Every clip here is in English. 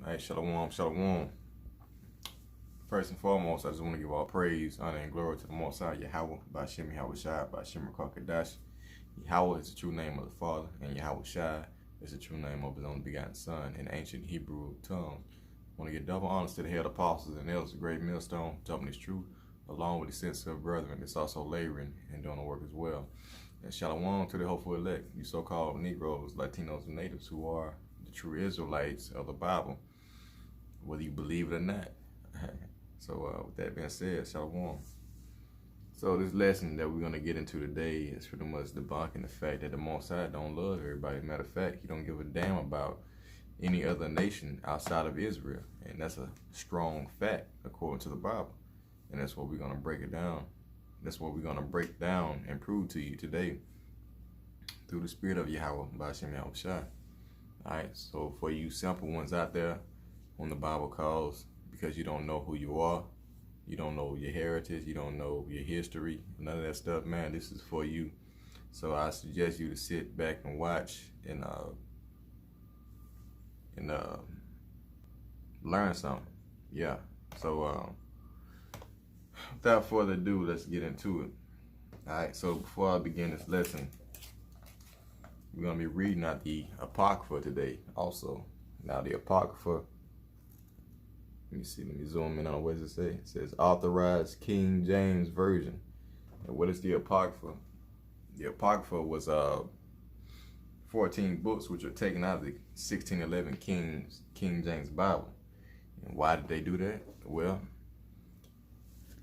Hey, shalom, shalom. First and foremost, I just want to give all praise, honor, and glory to the Most High, Yahawah, BAHASHAM, Yahawashi, BAHASHAM, Kadash. Yahawah is the true name of the Father, and Yahawashi is the true name of his only begotten Son in ancient Hebrew tongue. I want to give double honors to the head apostles and elders, the great millstone, jumping this truth, along with the sincere brethren that's also laboring and doing the work as well. And shalom to the hopeful elect, you so-called Negroes, Latinos, and natives who are the true Israelites of the Bible, whether you believe it or not. So with that being said, shalom. So this lesson that we're going to get into today is pretty much debunking the fact that the Most High don't love everybody. Matter of fact, he don't give a damn about any other nation outside of Israel. And that's a strong fact according to the Bible. And that's what we're going to break it down. That's what we're going to break down and prove to you today through the spirit of Yahawashi, BAHASHAM, Yahawashi. Alright, so for you simple ones out there, when the Bible calls, because you don't know who you are, you don't know your heritage, you don't know your history, none of that stuff, man, this is for you. So I suggest you to sit back and watch and learn something. Yeah. So without further ado, let's get into it. Alright, so before I begin this lesson, we're going to be reading out the Apocrypha today also. Now the Apocrypha, let me see, let me zoom in on what does it say. It says Authorized King James Version. And what is the Apocrypha? The Apocrypha was 14 books which are taken out of the 1611 King James Bible. And why did they do that? Well,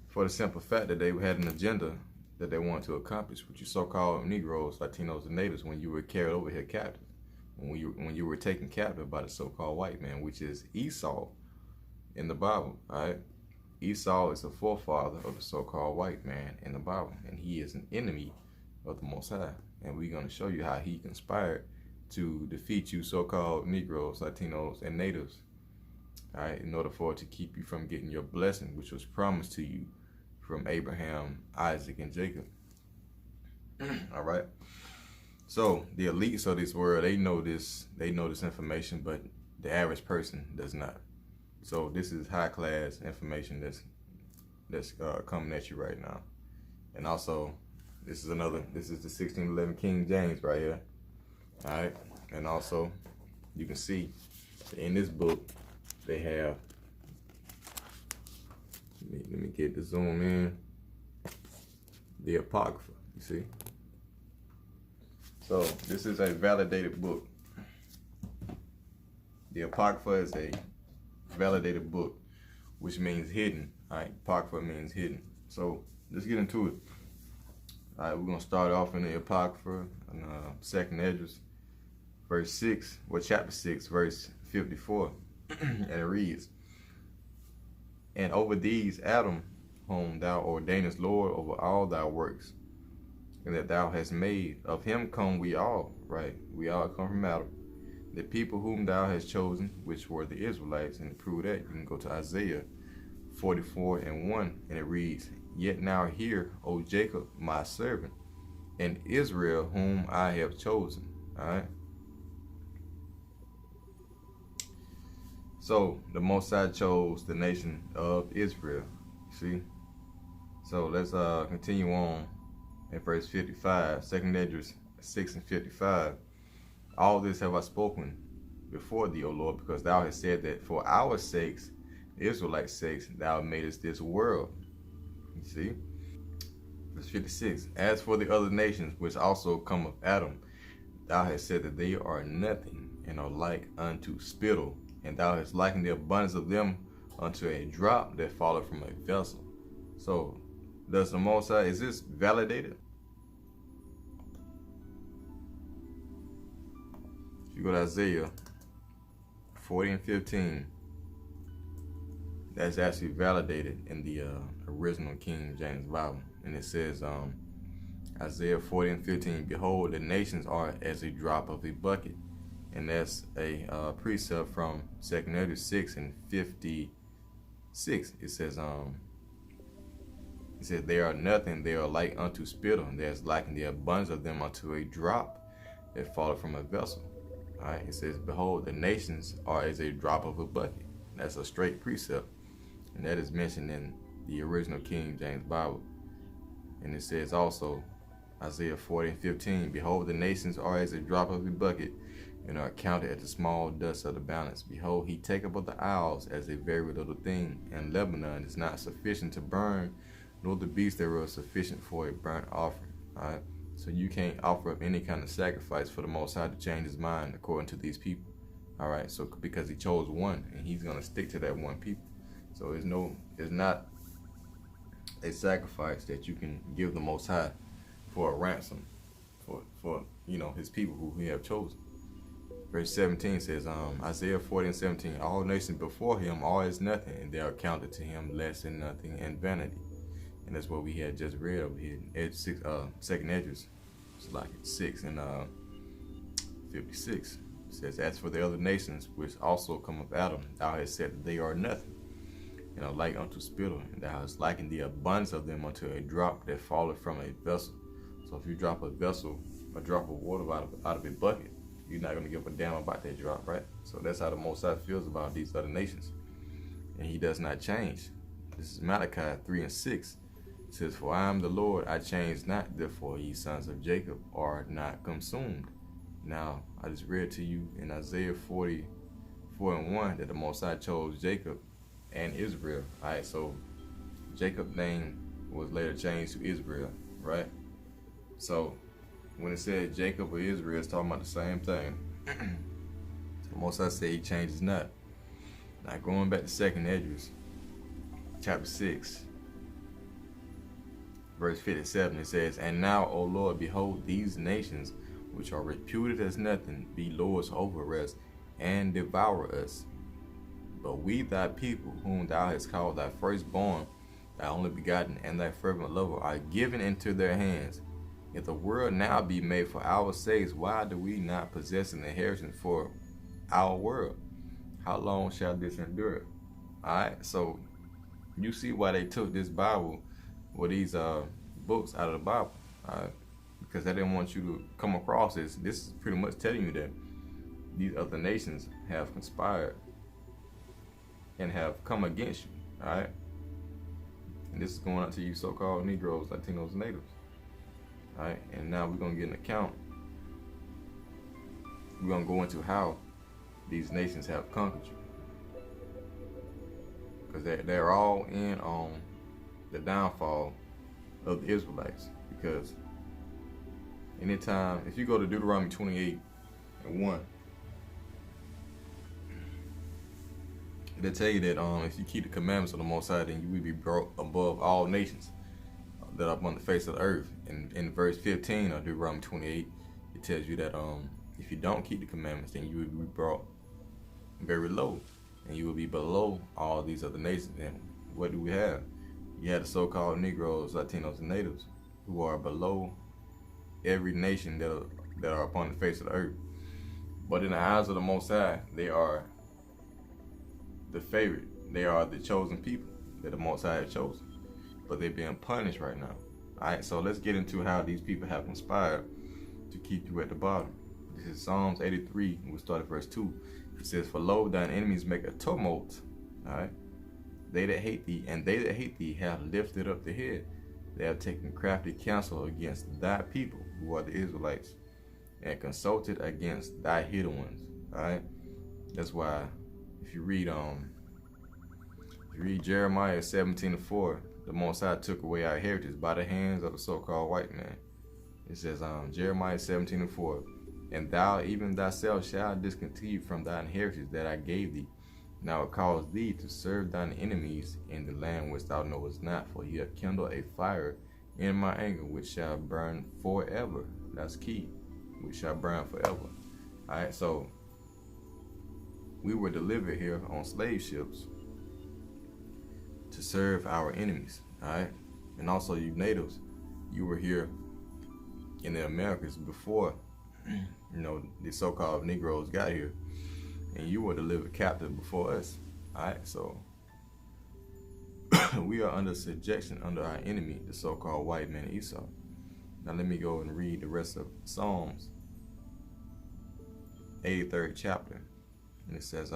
for the simple fact that they had an agenda that they wanted to accomplish, which you so-called Negroes, Latinos, and natives, when you were carried over here captive, when you were taken captive by the so-called white man, which is Esau in the Bible. All right, Esau is the forefather of the so-called white man in the Bible, and he is an enemy of the Most High. And we're going to show you how he conspired to defeat you so-called Negroes, Latinos, and natives, all right, in order for it to keep you from getting your blessing, which was promised to you from Abraham, Isaac, and Jacob. All right. So the elites of this world, they know this information, but the average person does not. So this is high class information that's coming at you right now. And also, this is the 1611 King James right here. All right. And also, you can see in this book they have, let me get the zoom in, the Apocrypha, you see. So this is a validated book. The Apocrypha is a validated book, which means hidden. All right, Apocrypha means hidden. So let's get into it. All right, we're gonna start off in the Apocrypha, in Second Esdras, verse 6, well, chapter 6, verse 54, and it reads, "And over these Adam, whom thou ordainest Lord over all thy works, and that thou hast made, of him come we all," right? We all come from Adam. "The people whom thou hast chosen, which were the Israelites," and to prove that, you can go to Isaiah 44:1, and it reads, "Yet now hear, O Jacob, my servant, and Israel, whom I have chosen." All right. So the Most High chose the nation of Israel. See. So let's continue on in verse 55, 2 Esdras 6:55. "All this have I spoken before thee, O Lord, because thou hast said that for our sakes, the Israelites' sakes, thou madest this world." You see? Verse 56, "As for the other nations, which also come of Adam, thou hast said that they are nothing, and are like unto spittle, and thou hast likened the abundance of them unto a drop that falleth from a vessel." So, does the Most High, is this validated? If you go to Isaiah 40:15, that's actually validated in the original King James Bible. And it says, Isaiah 40:15, "Behold, the nations are as a drop of a bucket." And that's a precept from 2 Esdras 6:56. It says, "They are nothing, they are like unto spittle, and there is likened the abundance of them unto a drop that falleth from a vessel." All right, it says, behold, the nations are as a drop of a bucket. That's a straight precept. And that is mentioned in the original King James Bible. And it says also, Isaiah 40:15, behold, the nations are as a drop of a bucket, and are counted as the small dust of the balance. Behold, he taketh of the isles as a very little thing, and Lebanon is not sufficient to burn, nor the beast thereof sufficient for a burnt offering. All right, so you can't offer up any kind of sacrifice for the Most High to change his mind according to these people. All right, so because he chose one, and he's gonna stick to that one people. So it's not a sacrifice that you can give the Most High for a ransom for his people who he have chosen. Verse 17 says, Isaiah 40:17, all nations before him are as nothing, and they are counted to him less than nothing and vanity. And that's what we had just read over here in second Esdras. It's like 6 and 56. It says, as for the other nations which also come of Adam, thou hast said that they are nothing, and are like unto spittle, and thou hast likened the abundance of them unto a drop that falleth from a vessel. So if you drop a drop of water out of a bucket, you're not going to give a damn about that drop, right? So that's how the Most High feels about these other nations. And he does not change. This is Malachi 3:6. It says, for I am the Lord, I change not, therefore ye sons of Jacob are not consumed. Now, I just read to you in Isaiah 44:1 that the Most High chose Jacob and Israel. All right, so Jacob's name was later changed to Israel, right? So when it said Jacob or Israel, it's talking about the same thing. So the Most High said he changes not. Now going back to second Esdras, chapter 6, verse 57, it says, and now, O Lord, behold, these nations which are reputed as nothing be lords over us and devour us. But we, thy people, whom thou hast called thy firstborn, thy only begotten, and thy fervent lover, are given into their hands. If the world now be made for our sakes, why do we not possess an inheritance for our world? How long shall this endure? Alright, so you see why they took this Bible, or these books out of the Bible. Alright, because they didn't want you to come across this. This is pretty much telling you that these other nations have conspired and have come against you. Alright, and this is going out to you so-called Negroes, Latinos, and Natives. Alright, and now we're going to get an account. We're going to go into how these nations have conquered you. Because they're all in on the downfall of the Israelites. Because anytime, if you go to Deuteronomy 28:1, it'll tell you that if you keep the commandments of the Most High, then you will be brought above all nations that are upon the face of the earth. And in verse 15 of Deuteronomy 28, it tells you that if you don't keep the commandments, then you will be brought very low, and you will be below all these other nations. And what do we have? You have the so-called Negroes, Latinos, and Natives, who are below every nation that are upon the face of the earth. But in the eyes of the Most High, they are the favorite. They are the chosen people that the Most High has chosen. But they're being punished right now. Alright, so let's get into how these people have conspired to keep you at the bottom. This is Psalms 83, we'll start at verse 2. It says, for lo, thine enemies make a tumult. Alright, they that hate thee, and they that hate thee have lifted up the head. They have taken crafty counsel against thy people, who are the Israelites, and consulted against thy hidden ones. Alright, that's why if you read Jeremiah 17:4, the Most High took away our heritage by the hands of the so-called white man. It says Jeremiah 17:4, and thou even thyself shalt discontinue from thine heritage that I gave thee. Now it calls thee to serve thine enemies in the land which thou knowest not, for he hath kindled a fire in my anger which shall burn forever. That's key. Which shall burn forever. Alright, so we were delivered here on slave ships to serve our enemies. Alright, and also you natives, you were here in the Americas before the so-called Negroes got here, and you were delivered captive before us. Alright, so we are under subjection under our enemy, the so-called white man Esau. Now let me go and read the rest of Psalms 83rd chapter. And it says,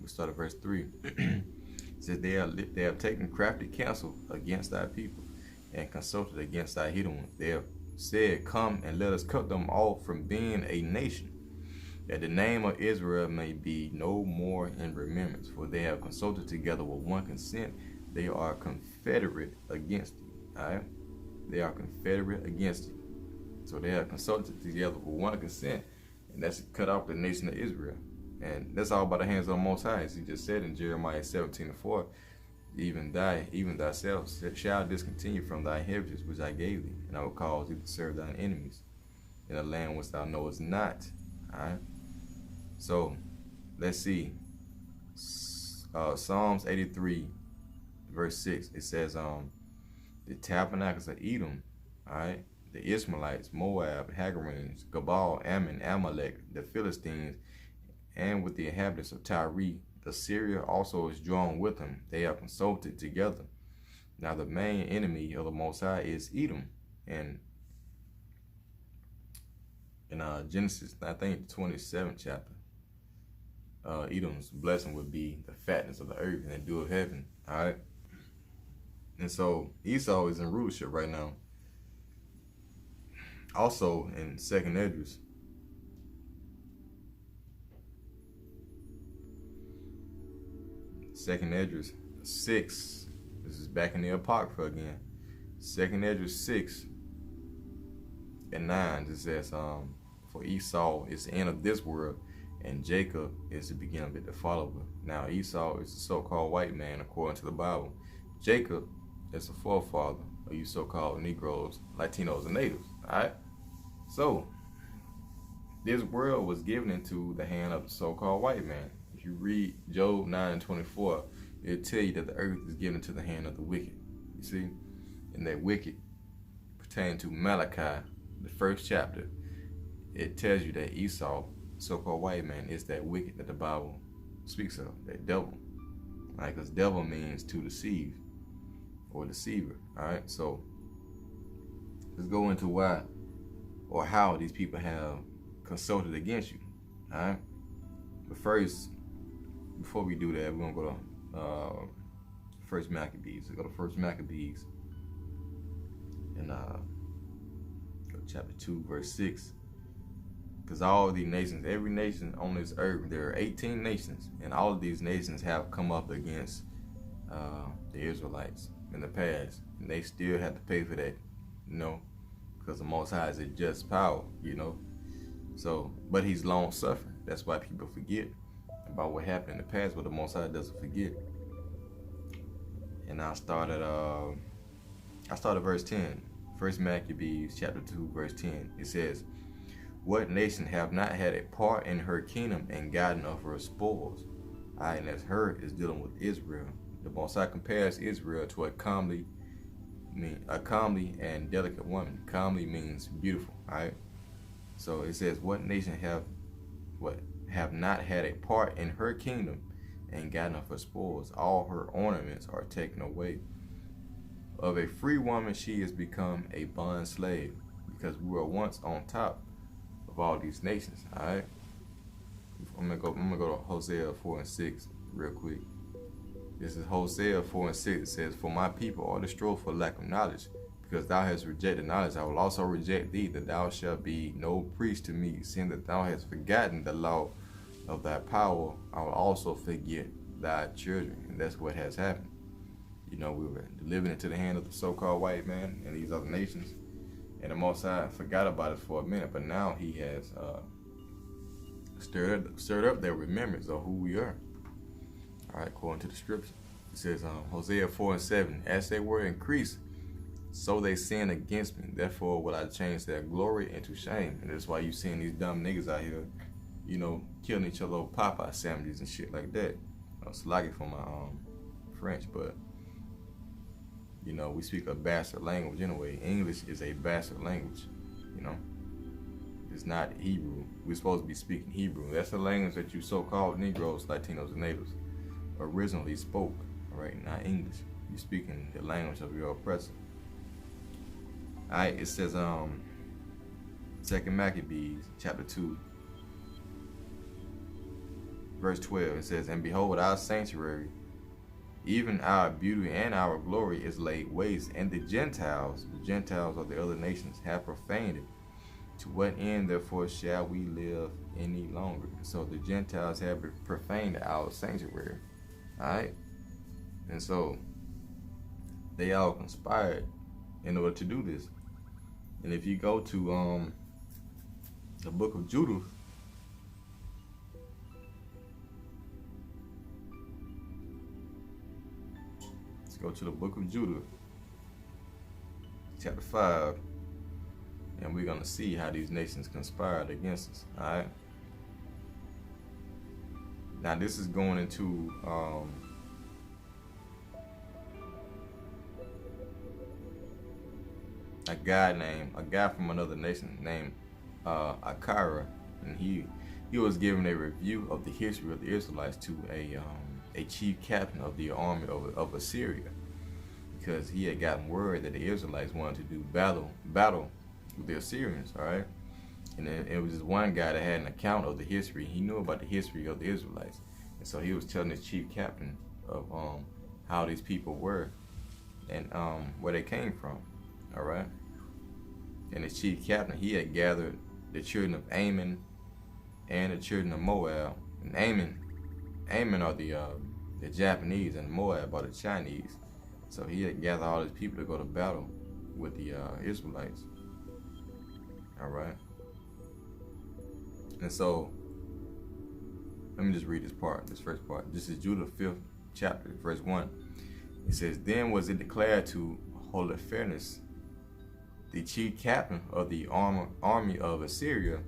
we start at verse 3. It says, they have taken crafty counsel against thy people, and consulted against thy hidden ones. They have said, come and let us cut them off from being a nation, that the name of Israel may be no more in remembrance. For they have consulted together with one consent. They are confederate against thee. Alright? They are confederate against thee. So they have consulted together with one consent, and that's cut off the nation of Israel. And that's all by the hands of the Most High. As he just said in Jeremiah 17:4, even thyself shall discontinue from thy heritage which I gave thee, and I will cause thee to serve thine enemies in a land which thou knowest not. Alright? So let's see. Psalms 83 verse 6. It says, the tabernacles of Edom, alright, the Ishmaelites, Moab, Hagarenes, Gabal, Ammon, Amalek, the Philistines, and with the inhabitants of Tyre, Assyria also is joined with them. They have consulted together. Now the main enemy of the Most High is Edom. And in Genesis, I think the 27th chapter, Edom's blessing would be the fatness of the earth and the dew of heaven. Alright? And so Esau is in rulership right now. Also in 2nd Esdras, Second Esdras 6. This is back in the Apocrypha again. 2nd Esdras 6 and 9. It says, for Esau is the end of this world, and Jacob is the beginning of it, the follower. Now Esau is the so-called white man according to the Bible. Jacob is the forefather of you so-called Negroes, Latinos, and natives. Alright? So this world was given into the hand of the so-called white man. If you read Job 9:24, it'll tell you that the earth is given to the hand of the wicked. You see? And that wicked pertaining to Malachi, the 1st chapter. It tells you that Esau, so-called white man, is that wicked that the Bible speaks of, that devil. Right? Because devil means to deceive or deceiver. Alright? So let's go into why or how these people have consulted against you. Alright? But first, before we do that, we're going to go to 1 Maccabees. We'll go to 1 Maccabees and go to chapter 2, verse 6. Because all of these nations, every nation on this earth, there are 18 nations, and all of these nations have come up against the Israelites in the past, and they still have to pay for that, you know, because the Most High is a just power, you know. So, but he's long suffering. That's why people forget about what happened in the past, but the Most High doesn't forget. And I started verse 10. 1 Maccabees chapter 2, verse 10. It says, what nation have not had a part in her kingdom and gotten of her spoils? And as her is dealing with Israel. The Most High compares Israel to a comely and delicate woman. Comely means beautiful, alright? So it says, what nation have not had a part in her kingdom and gotten of her spoils? All her ornaments are taken away. Of a free woman she has become a bond slave, because we were once on top of all these nations. Alright? I'm gonna go to Hosea 4 and 6 real quick. This is Hosea 4 and 6. It says, for my people are destroyed for lack of knowledge. Because thou hast rejected knowledge, I will also reject thee, that thou shalt be no priest to me. Seeing that thou hast forgotten the law of thy power, I will also forget thy children. And that's what has happened. You know, we were living into the hand of the so-called white man and these other nations. And the Most High forgot about us for a minute, but now he has stirred up their remembrance of who we are. All right, according to the scripture. It says, Hosea 4 and 7, as they were increased, so they sin against me. Therefore will I change their glory into shame. And that's why you seeing these dumb niggas out here, you know, killing each other over Popeye sandwiches and shit like that. Slaggy for my French, but you know, we speak a bastard language anyway. English is a bastard language, you know. It's not Hebrew. We're supposed to be speaking Hebrew. That's the language that you so-called Negroes, Latinos, and natives originally spoke, right? Not English. You're speaking the language of your oppressor. Alright, it says 2 Maccabees chapter 2 verse 12, it says, "And behold, our sanctuary, even our beauty and our glory is laid waste, and the Gentiles of the other nations have profaned it. To what end, therefore, shall we live any longer?" So the Gentiles have profaned our sanctuary. Alright? And so they all conspired in order to do this. And if you go to the book of Judah, let's go to the book of Judah, chapter 5, and we're going to see how these nations conspired against us. Alright? Now this is going into a guy from another nation named Akira, and he was giving a review of the history of the Israelites to a chief captain of the army of Assyria, because he had gotten word that the Israelites wanted to do battle with the Assyrians. All right, and it was just one guy that had an account of the history. He knew about the history of the Israelites, and so he was telling the chief captain of how these people were and where they came from. All right, and the chief captain, he had gathered the children of Ammon and the children of Moab. And Ammon are the Japanese, and Moab are the Chinese. So he had gathered all his people to go to battle with the Israelites. All right. And so let me just read this first part. This is Judah 5th chapter, verse 1. It says, "Then was it declared to Holofernes, the chief captain of the army of Assyria,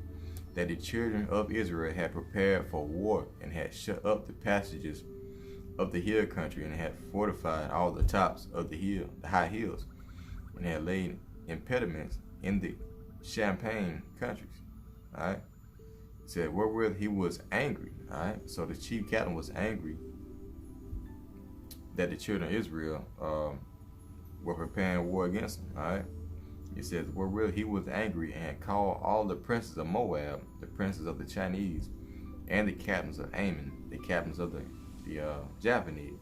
that the children of Israel had prepared for war, and had shut up the passages of the hill country, and had fortified all the tops of the high hills, and had laid impediments in the champaign countries." All right. It said, wherewith he was angry. All right. So the chief captain was angry that the children of Israel were preparing war against him. All right. It says, wherewith he was angry, and called all the princes of Moab, the princes of the Chinese, and the captains of Ammon, the captains of the Japanese,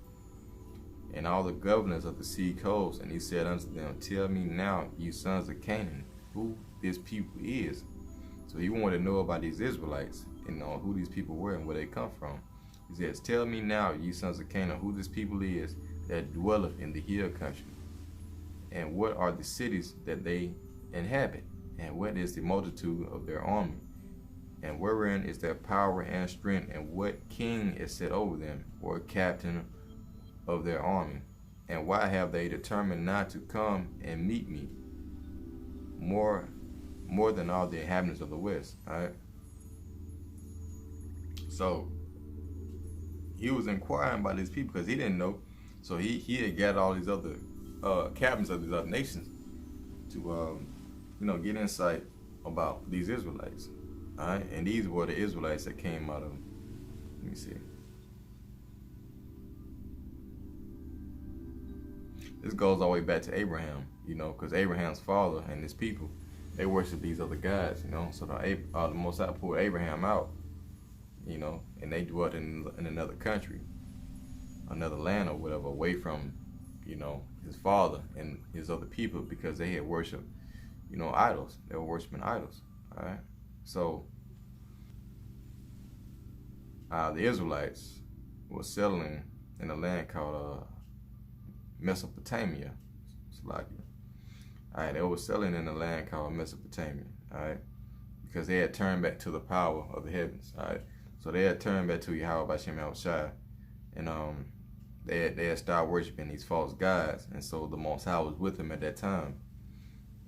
and all the governors of the sea coast. And he said unto them, "Tell me now, ye sons of Canaan, who this people is." So he wanted to know about these Israelites and who these people were and where they come from. He says, "Tell me now, ye sons of Canaan, who this people is that dwelleth in the hill country, and what are the cities that they inhabit, and what is the multitude of their army, and wherein is their power and strength, and what king is set over them, or captain of their army, and why have they determined not to come and meet me more than all the inhabitants of the west?" All right. So he was inquiring about these people because he didn't know. So he had gathered all these other captains of these other nations to get insight about these Israelites. All right, and these were the Israelites that came out of, let me see. This goes all the way back to Abraham, because Abraham's father and his people, they worship these other gods, So the Most High pulled Abraham out, and they dwelt in another country, another land or whatever, away from, his father and his other people, because they had worshipped, idols. They were worshiping idols. All right. So the Israelites were settling in a land called Mesopotamia. All right, they were settling in a land called Mesopotamia. All right, because they had turned back to the power of the heavens. All right, so they had turned back to Yahawashi, and they had started worshiping these false gods, and so the Most High was with them at that time.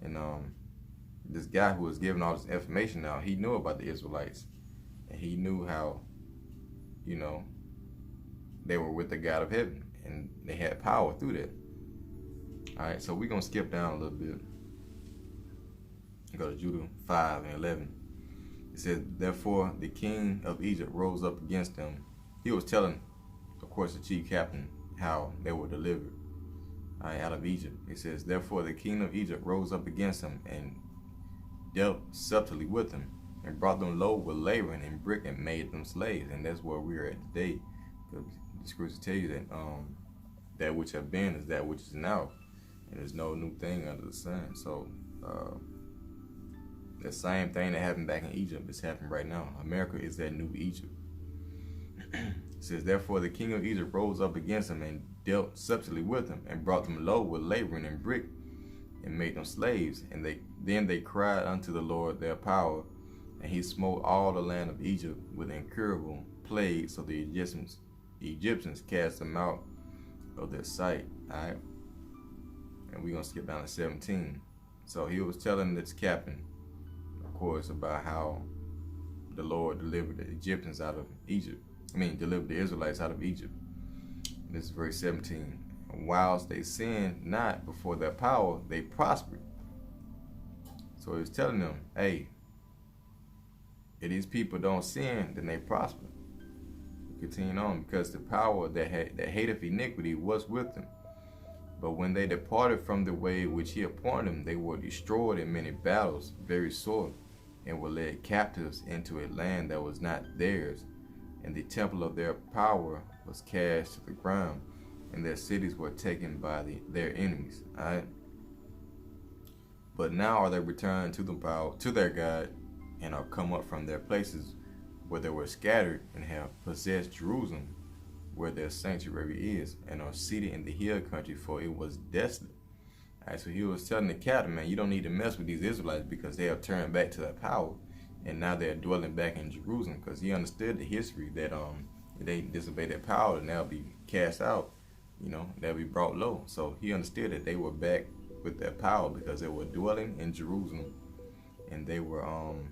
And this guy who was giving all this information now, he knew about the Israelites, and he knew how, they were with the God of heaven, and they had power through that. All right, so we're gonna skip down a little bit and go to Judah 5 and 11. It says, "Therefore the king of Egypt rose up against them." He was telling, of course, the chief captain how they were delivered out of Egypt. It says, "Therefore the king of Egypt rose up against them, and dealt subtly with them, and brought them low with laboring and brick and made them slaves. And that's where we are at today. Because the scriptures tell you that that which have been is that which is now, and there's no new thing under the sun. So the same thing that happened back in Egypt is happening right now. America is that new Egypt. It says, therefore the king of Egypt rose up against him and dealt subtly with him, and brought them low with laboring and brick, and made them slaves. And then they cried unto the Lord their power, and he smote all the land of Egypt with incurable plagues, so the Egyptians cast them out of their sight. Alright. And we're gonna skip down to 17. So he was telling this captain, of course, about how the Lord delivered the Egyptians out of Egypt. Delivered the Israelites out of Egypt. This is verse 17. And whilst they sinned not before their power, they prospered. So he was telling them, hey, if these people don't sin, then they prosper. Continuing on, because the power that hateth iniquity was with them. But when they departed from the way which he appointed them, they were destroyed in many battles, very sore, and were led captives into a land that was not theirs. And the temple of their power was cast to the ground, and their cities were taken by their enemies. All right. But now are they returned to the power, to their God, and are come up from their places where they were scattered, and have possessed Jerusalem, where their sanctuary is, and are seated in the hill country, for it was desolate. All right, so he was telling the captain, man, you don't need to mess with these Israelites, because they have turned back to their power, and now they're dwelling back in Jerusalem, because he understood the history that if they disobey their power, then they'll be cast out, they'll be brought low. So he understood that they were back with their power because they were dwelling in Jerusalem, and they were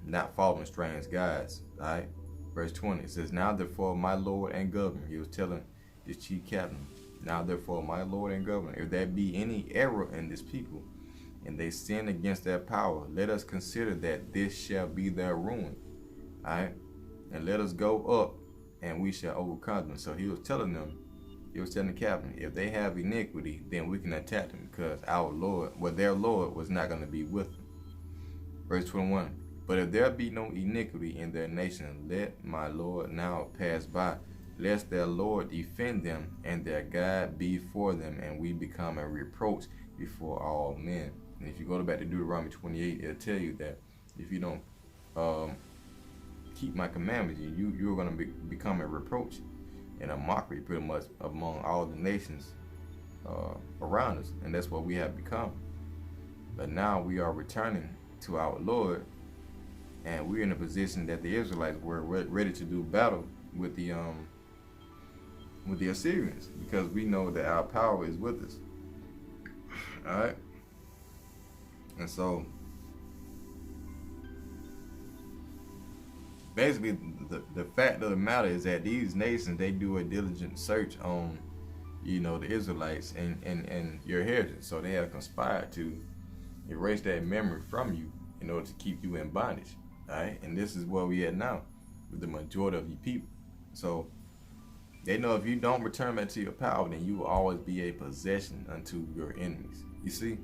not following strange gods. All right. Verse 20, it says, now therefore my Lord and governor, he was telling his chief captain, now therefore my Lord and governor, if there be any error in this people, and they sin against their power, let us consider that this shall be their ruin. Alright? And let us go up, and we shall overcome them. So he was telling the captain, if they have iniquity, then we can attack them, because their Lord was not going to be with them. Verse 21, but if there be no iniquity in their nation, let my Lord now pass by, lest their Lord defend them, and their God be for them, and we become a reproach before all men. And if you go back to Deuteronomy 28, it'll tell you that if you don't keep my commandments, you're going to become a reproach and a mockery pretty much among all the nations around us. And that's what we have become. But now we are returning to our Lord, and we're in a position that the Israelites were ready to do battle with the Assyrians, because we know that our power is with us. All right. And so basically the fact of the matter is that these nations, they do a diligent search on the Israelites and your heritage. So they have conspired to erase that memory from you in order to keep you in bondage. All right. And this is where we at now with the majority of you people. So they know if you don't return back to your power, then you will always be a possession unto your enemies. You see?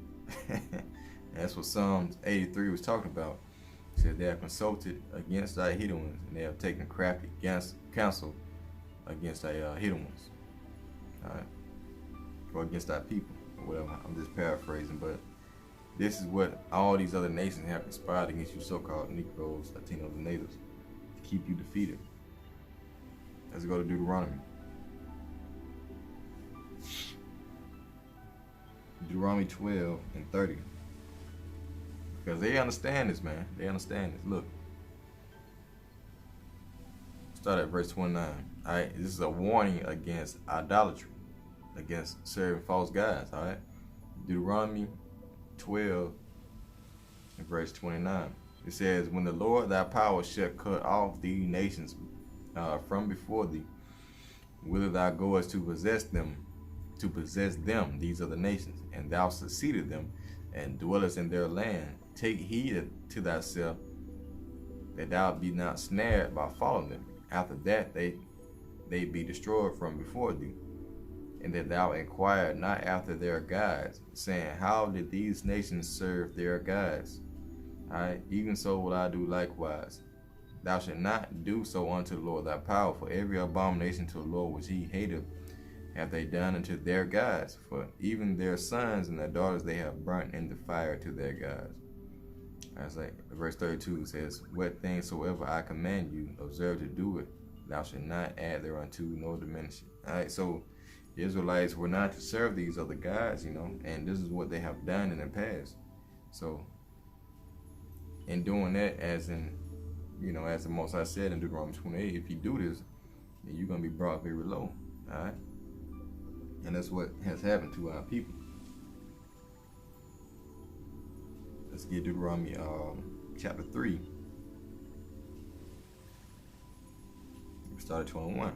That's what Psalms 83 was talking about. It said they have consulted against thy hidden ones, and they have taken crafty counsel against thy hidden ones. All right? Or against thy people, or whatever. I'm just paraphrasing, but this is what all these other nations have conspired against you so-called Negroes, Latinos, and natives, to keep you defeated. Let's go to Deuteronomy. Deuteronomy 12 and 30. Because they understand this, man. They understand this. Look. Start at verse 29. Alright, this is a warning against idolatry, against serving false gods. Alright. Deuteronomy 12 and verse 29. It says, when the Lord thy power shall cut off these nations from before thee, whither thou goest to possess them, these are the nations, and thou succeeded them, and dwellest in their land. Take heed to thyself, that thou be not snared by following them. After that they be destroyed from before thee, and that thou inquire not after their gods, saying, how did these nations serve their gods? Alright, even so will I do likewise. Thou shalt not do so unto the Lord thy power, for every abomination to the Lord which he hateth have they done unto their gods, for even their sons and their daughters they have burnt in the fire to their gods. That's like verse 32 says, what things soever I command you, observe to do it. Thou shalt not add thereunto nor diminish it. Alright, so the Israelites were not to serve these other gods, and this is what they have done in the past. So in doing that, as in, as the Most High said in Deuteronomy 28, if you do this, then you're going to be brought very low. Alright? And that's what has happened to our people. Let's get Deuteronomy chapter 3. We start at 21.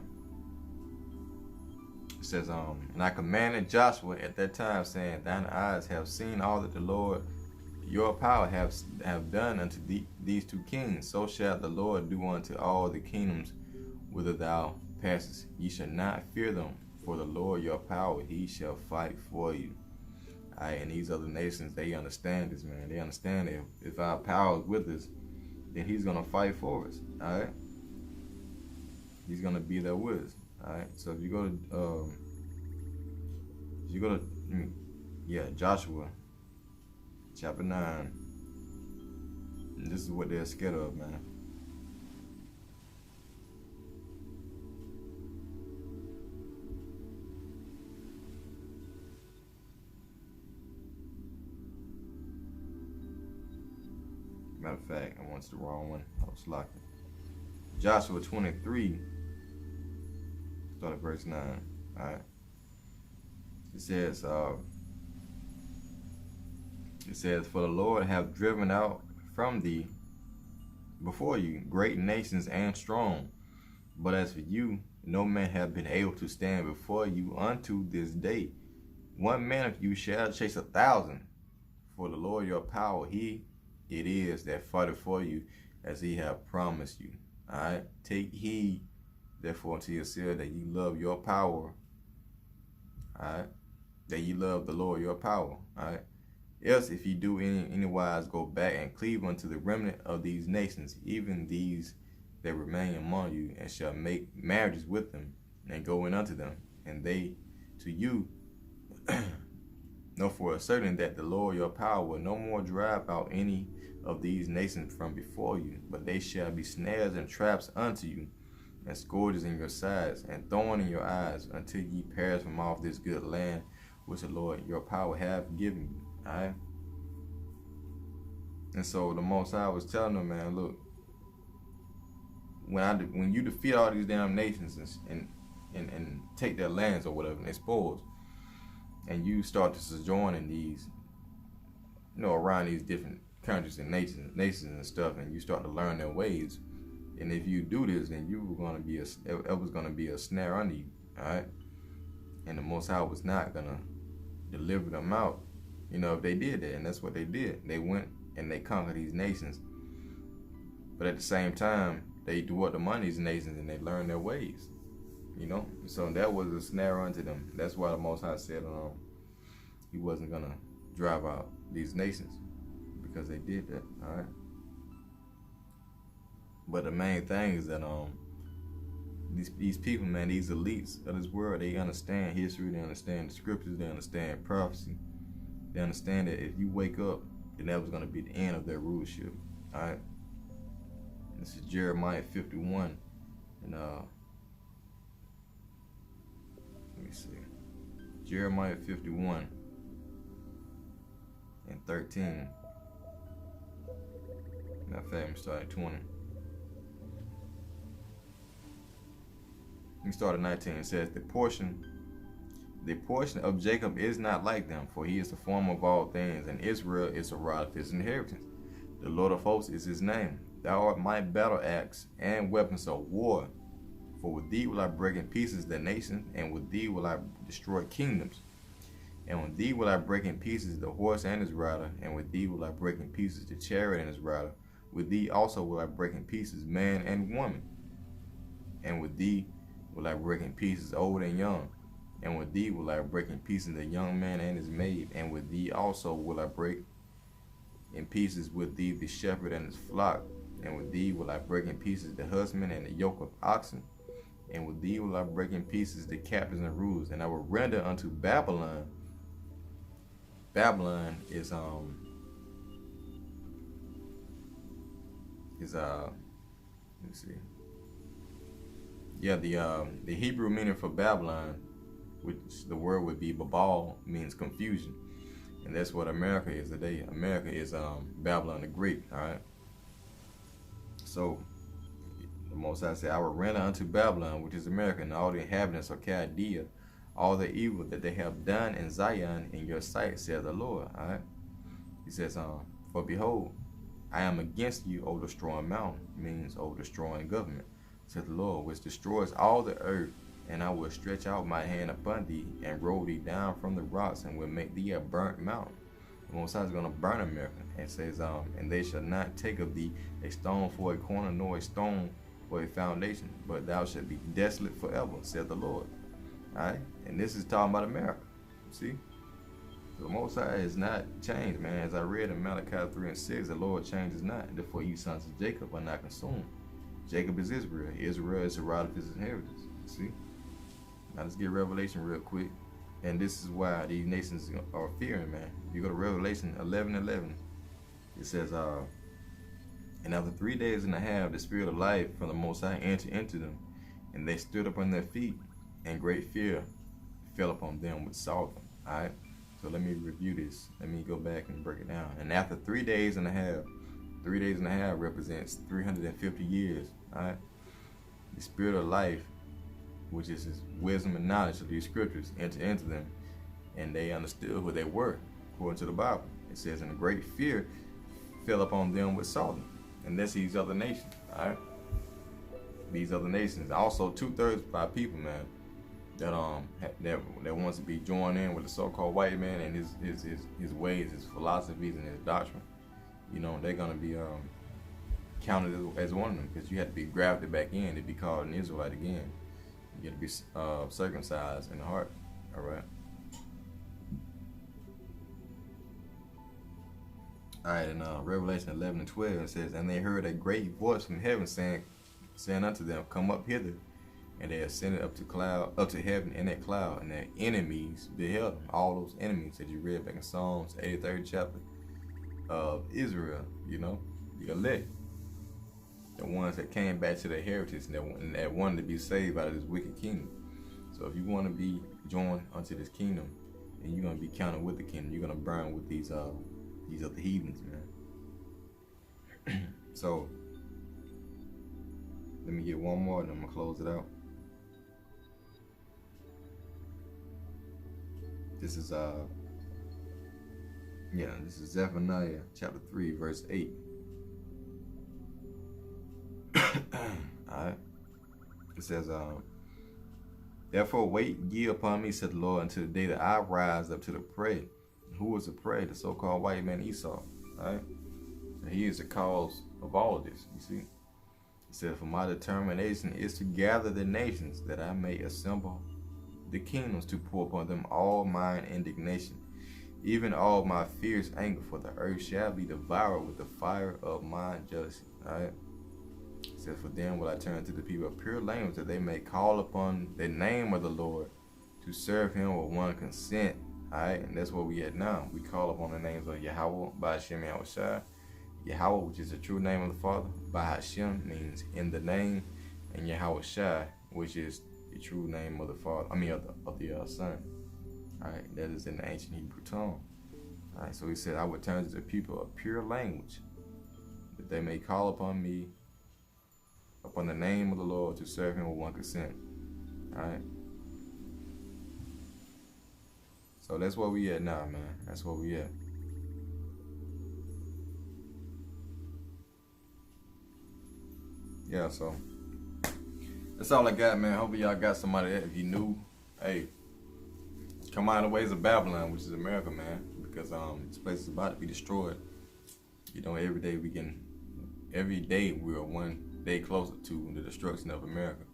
It says, and I commanded Joshua at that time, saying, thine eyes have seen all that the Lord your power have done unto these two kings. So shall the Lord do unto all the kingdoms whither thou passest. Ye shall not fear them, for the Lord your power, he shall fight for you. Alright, and these other nations, they understand this, man. They understand that if our power is with us, then he's going to fight for us. Alright? He's going to be there with us. Alright? So if you go to, Joshua chapter 9, and this is what they're scared of, man. Matter of fact, I went to the wrong one. I was locking. Joshua 23, start at verse 9. Alright. It says, for the Lord hath driven out from thee before you great nations and strong. But as for you, no man hath been able to stand before you unto this day. One man of you shall chase 1,000. For the Lord your power, he it is that fighteth for you, as he hath promised you. Alright? Take heed, therefore, unto yourself that ye love your power. Alright? That ye love the Lord your power. Alright? Else, if ye do anywise go back and cleave unto the remnant of these nations, even these that remain among you, and shall make marriages with them, and go in unto them, and they to you, know for a certain that the Lord your power will no more drive out any of these nations from before you, but they shall be snares and traps unto you, and scourges in your sides, and thorn in your eyes, until ye perish from off this good land which the Lord your power hath given you. Alright? And so the Most High was telling them, man, look, when you defeat all these damn nations and take their lands or whatever, and they spoils, and you start to sojourn in these, around these different countries and nations and stuff, and you start to learn their ways, and if you do this, then it was gonna be a snare unto you. Alright? And the Most High was not gonna deliver them out, if they did that. And that's what they did. They went and they conquered these nations, but at the same time they dwelt among these nations and they learned their ways, so that was a snare unto them. That's why the Most High said he wasn't gonna drive out these nations, because they did that. All right. But the main thing is that these people, man, these elites of this world, they understand history, they understand the scriptures, they understand prophecy. They understand that if you wake up, then that was going to be the end of their rulership. All right. This is Jeremiah 51, and let me see, Jeremiah 51 and 13. Matter of fact, I'm starting at 20. Let me start at 19. It says, the portion of Jacob is not like them, for he is the form of all things, and Israel is a rod of his inheritance. The Lord of hosts is his name. Thou art my battle axe and weapons of war. For with thee will I break in pieces the nation, and with thee will I destroy kingdoms. And with thee will I break in pieces the horse and his rider, and with thee will I break in pieces the chariot and his rider. With thee also will I break in pieces man and woman. And with thee will I break in pieces old and young. And with thee will I break in pieces the young man and his maid. And with thee also will I break in pieces with thee the shepherd and his flock. and with thee will I break in pieces the husband and the yoke of oxen, and with thee will I break in pieces the captains and rulers, and I will render unto Babylon. Babylon is let me see. Yeah, the Hebrew meaning for Babylon, which the word would be Babal, means confusion. And that's what America is today. America is Babylon the Great, all right? So, the Most High said, I will render unto Babylon, which is America, and all the inhabitants of Chaldea, all the evil that they have done in Zion in your sight, saith the Lord, all right? He says, for behold, I am against you, O destroying mountain, means O destroying government, saith the Lord, which destroys all the earth, and I will stretch out my hand upon thee, and roll thee down from the rocks, and will make thee a burnt mountain. The Most High is going to burn America, and says, and they shall not take of thee a stone for a corner, nor a stone for a foundation, but thou shalt be desolate forever, saith the Lord. Alright? And this is talking about America. See? The Most High has not changed, man. As I read in Malachi 3 and 6, the Lord changes not. Therefore, you sons of Jacob are not consumed. Jacob is Israel. Israel is the rod of his inheritance. See? Now let's get Revelation real quick. And this is why these nations are fearing, man. If you go to Revelation 11:11, it says, and after 3 days and a half, the spirit of life from the Most High entered into them, and they stood up on their feet, and great fear fell upon them which saw them. All right? So let me review this. Let me go back and break it down. And after 3 days and a half, 3 days and a half represents 350 years. All right? The spirit of life, which is his wisdom and knowledge of these scriptures, entered into them, and they understood who they were, according to the Bible. It says, and a great fear fell upon them which saw them. And that's these other nations. All right? These other nations. Also, 2/3 of our people, man, that wants to be joined in with the so-called white man and his ways, his philosophies, and his doctrine. You know, they're gonna be counted as one of them, because you have to be grafted back in to be called an Israelite again. You have to be circumcised in the heart. All right. All right. In Revelation 11:12, it says, and they heard a great voice from heaven saying unto them, come up hither. And they ascended up to heaven in that cloud, and their enemies beheld them. All those enemies that you read back in Psalms 83rd chapter of Israel, you know, the elect, the ones that came back to their heritage and that wanted to be saved out of this wicked kingdom. So if you want to be joined unto this kingdom, and you're gonna be counted with the kingdom, you're gonna burn with these other heathens, man. So let me get one more, and I'm gonna close it out. This is this is Zephaniah chapter 3 verse 8. Alright. It says, therefore wait ye upon me, said the Lord, until the day that I rise up to the prey. Who was the prey? The so-called white man Esau. Alright. So he is the cause of all of this, you see. It says, for my determination is to gather the nations, that I may assemble the kingdoms, to pour upon them all mine indignation, even all my fierce anger, for the earth shall be devoured with the fire of my jealousy. Alright. It says, for them will I turn to the people of pure language, that they may call upon the name of the Lord, to serve him with one consent. Alright, and that's where we at now. We call upon the names of YAHAWAH, BAHASHAM, Yahawashi. YAHAWAH, which is the true name of the Father. BAHASHAM means in the name, and Yahawashi, which is the true name of the Father. Of the Son. All right, that is in the ancient Hebrew tongue. All right, so he said, I would turn to the people of pure language, that they may call upon me, upon the name of the Lord, to serve him with one consent. All right. So that's where we at now, man. That's where we at. Yeah, so that's all I got, man. Hopefully y'all got somebody that, if you knew, hey, come out of the ways of Babylon, which is America, man, because this place is about to be destroyed. You know, every day we are one day closer to the destruction of America.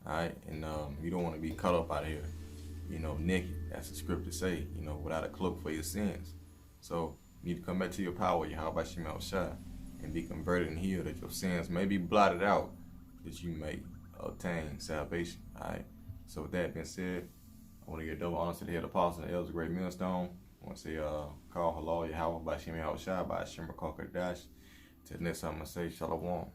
All right, and you don't want to be caught up out of here, you know, naked. That's the scripture say, you know, without a cloak for your sins. So you need to come back to your power, Yahawashi, and be converted and healed, that your sins may be blotted out, that you may obtain salvation. Alright. So with that being said, I want to give double honor to the head apostle and elders, great millstone. I want to say, call halal Yahawah, BAHASHAM, Yahawashi, BAHASHAM, Till next time, I'm going to say, Shalom.